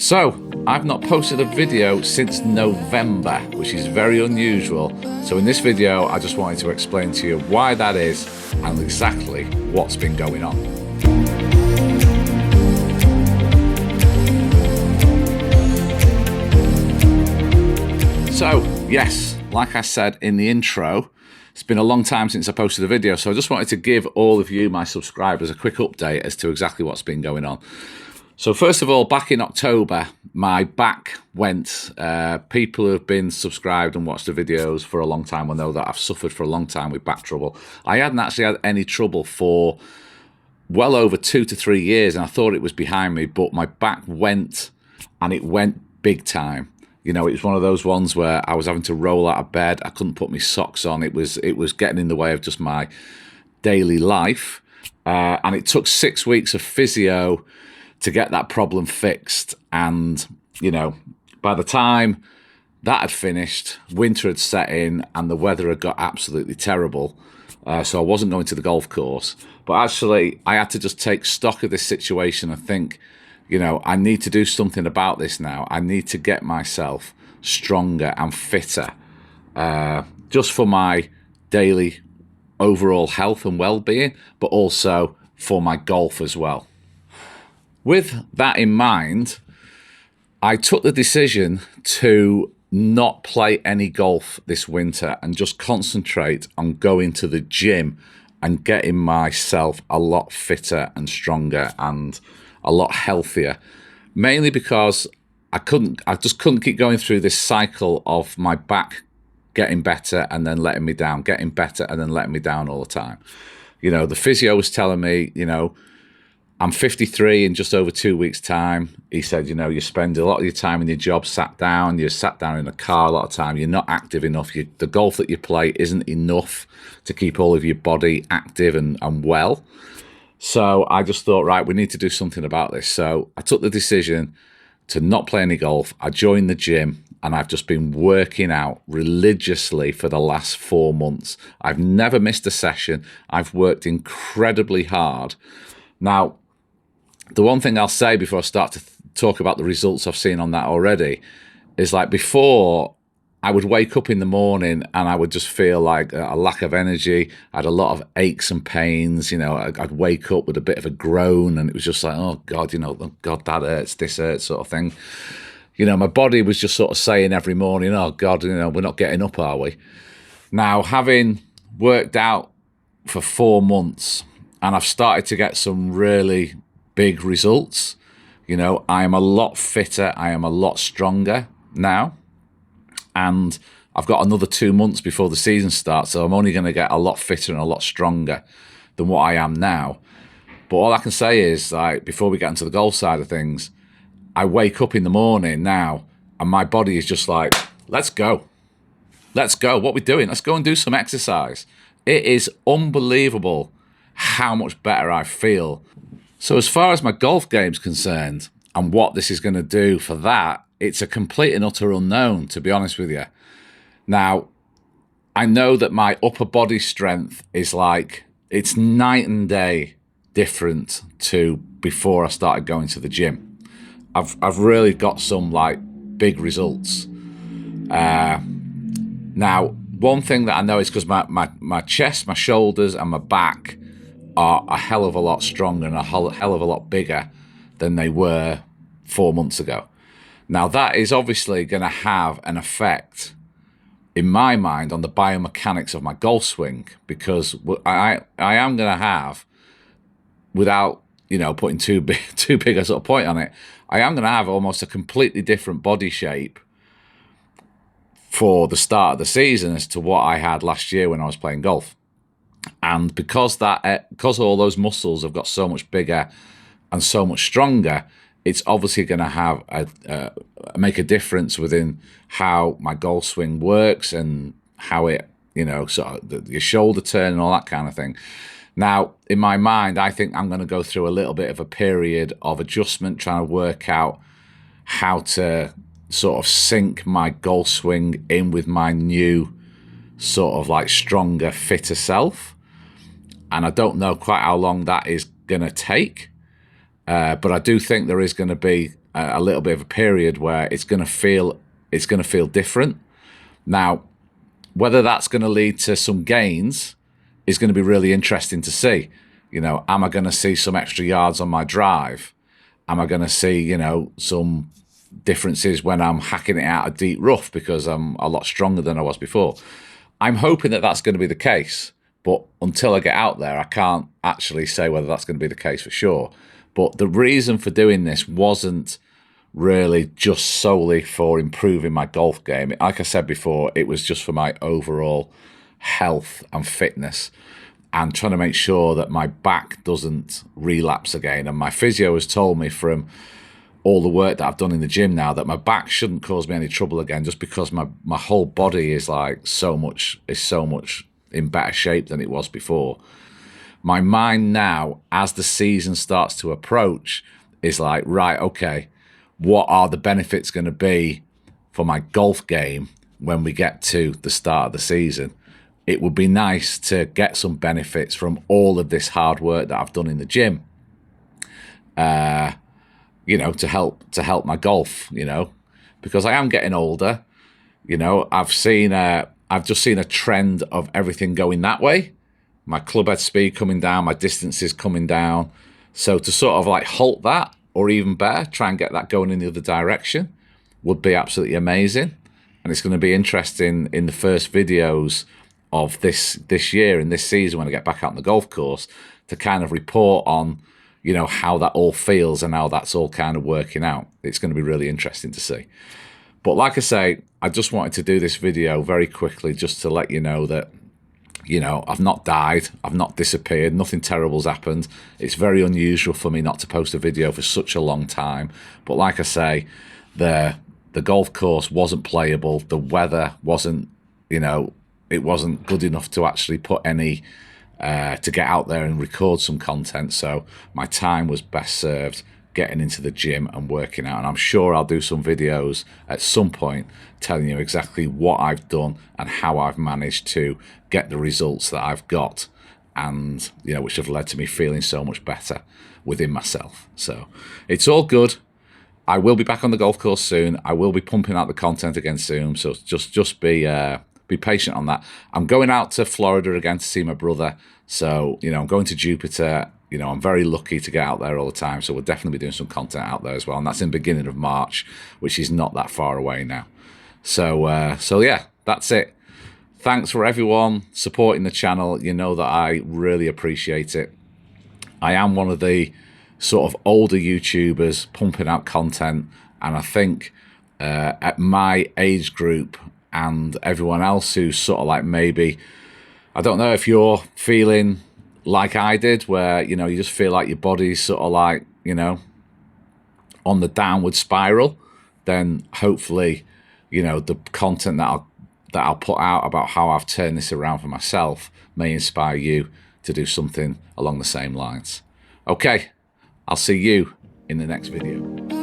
So, I've not posted a video since November, which is very unusual. So in this video, I just wanted to explain to you why that is and exactly what's been going on. So, yes, like I said in the intro, it's been a long time since I posted a video, so I just wanted to give all of you, my subscribers, a quick update as to exactly what's been going on. So first of all, back in October, my back went. People who have been subscribed and watched the videos for a long time will know that I've suffered for a long time with back trouble. I hadn't actually had any trouble for well over 2 to 3 years, and I thought it was behind me, but my back went, and it went big time. You know, it was one of those ones where I was having to roll out of bed. I couldn't put my socks on. It was getting in the way of just my daily life. And it took 6 weeks of physio to get that problem fixed. And, you know, by the time that had finished, winter had set in and the weather had got absolutely terrible. So I wasn't going to the golf course. But actually, I had to just take stock of this situation and think, you know, I need to do something about this now. I need to get myself stronger and fitter, just for my daily overall health and well-being, but also for my golf as well. With that in mind, I took the decision to not play any golf this winter and just concentrate on going to the gym and getting myself a lot fitter and stronger and a lot healthier, mainly because I just couldn't keep going through this cycle of my back getting better and then letting me down, getting better and then letting me down all the time. You know, the physio was telling me, you know, I'm 53 in just over 2 weeks' time. He said, you know, you spend a lot of your time in your job sat down. You're sat down in a car a lot of time. You're not active enough. The golf that you play isn't enough to keep all of your body active and well. So I just thought, right, we need to do something about this. So I took the decision to not play any golf. I joined the gym and I've just been working out religiously for the last 4 months. I've never missed a session. I've worked incredibly hard. Now, the one thing I'll say before I start to talk about the results I've seen on that already is, like, before I would wake up in the morning and I would just feel like a lack of energy. I had a lot of aches and pains. You know, I'd wake up with a bit of a groan and it was just like, oh God, you know, oh God, that hurts, this hurts, sort of thing. You know, my body was just sort of saying every morning, oh God, you know, we're not getting up, are we? Now, having worked out for 4 months and I've started to get some really big results, you know, I am a lot fitter, I am a lot stronger now. And I've got another 2 months before the season starts, so I'm only going to get a lot fitter and a lot stronger than what I am now. But all I can say is, like, before we get into the golf side of things, I wake up in the morning now and my body is just like, let's go. Let's go. What are we doing? Let's go and do some exercise. It is unbelievable how much better I feel. So as far as my golf game's concerned and what this is going to do for that, it's a complete and utter unknown, to be honest with you. Now, I know that my upper body strength is like, it's night and day different to before I started going to the gym. I've really got some, like, big results. Now, one thing that I know is because my chest, my shoulders and my back are a hell of a lot stronger and a hell of a lot bigger than they were 4 months ago. Now, that is obviously going to have an effect, in my mind, on the biomechanics of my golf swing, because I am going to have, without, you know, putting too big a sort of point on it, I am going to have almost a completely different body shape for the start of the season as to what I had last year when I was playing golf. And because all those muscles have got so much bigger and so much stronger, it's obviously going to have make a difference within how my golf swing works and how it, you know, sort of your shoulder turn and all that kind of thing. Now, in my mind, I think I'm going to go through a little bit of a period of adjustment, trying to work out how to sort of sync my golf swing in with my new sort of, like, stronger, fitter self. And I don't know quite how long that is going to take. But I do think there is going to be a little bit of a period where it's going to feel different. Now, whether that's going to lead to some gains is going to be really interesting to see. You know, am I going to see some extra yards on my drive? Am I going to see, you know, some differences when I'm hacking it out of deep rough because I'm a lot stronger than I was before? I'm hoping that that's going to be the case, but until I get out there, I can't actually say whether that's going to be the case for sure. But the reason for doing this wasn't really just solely for improving my golf game. Like I said before, it was just for my overall health and fitness, and trying to make sure that my back doesn't relapse again. And my physio has told me from all the work that I've done in the gym now that my back shouldn't cause me any trouble again, just because my whole body is like so much in better shape than it was before. My mind now, as the season starts to approach, is like, right, okay, what are the benefits going to be for my golf game when we get to the start of the season? It would be nice to get some benefits from all of this hard work that I've done in the gym, you know, to help my golf, you know, because I am getting older. You know, I've just seen a trend of everything going that way. My club head speed coming down, my distances coming down. So to sort of like halt that, or even better, try and get that going in the other direction, would be absolutely amazing. And it's going to be interesting in the first videos of this year and this season, when I get back out on the golf course, to kind of report on, you know, how that all feels and how that's all kind of working out. It's going to be really interesting to see. But like I say, I just wanted to do this video very quickly just to let you know that, you know, I've not died, I've not disappeared, nothing terrible's happened. It's very unusual for me not to post a video for such a long time. But like I say, the golf course wasn't playable, the weather wasn't, you know, it wasn't good enough to actually put any, to get out there and record some content. So my time was best served getting into the gym and working out. And I'm sure I'll do some videos at some point telling you exactly what I've done and how I've managed to get the results that I've got, and, you know, which have led to me feeling so much better within myself. So it's all good. I will be back on the golf course soon. I will be pumping out the content again soon. So just be patient on that. I'm going out to Florida again to see my brother. So, you know, I'm going to Jupiter. You know, I'm very lucky to get out there all the time. So we'll definitely be doing some content out there as well. And that's in the beginning of March, which is not that far away now. So, so yeah, that's it. Thanks for everyone supporting the channel. You know that I really appreciate it. I am one of the sort of older YouTubers pumping out content. And I think at my age group and everyone else who's sort of like, maybe, I don't know if you're feeling like I did, where, you know, you just feel like your body's sort of like, you know, on the downward spiral, then hopefully, you know, the content that I'll put out about how I've turned this around for myself may inspire you to do something along the same lines. Okay, I'll see you in the next video.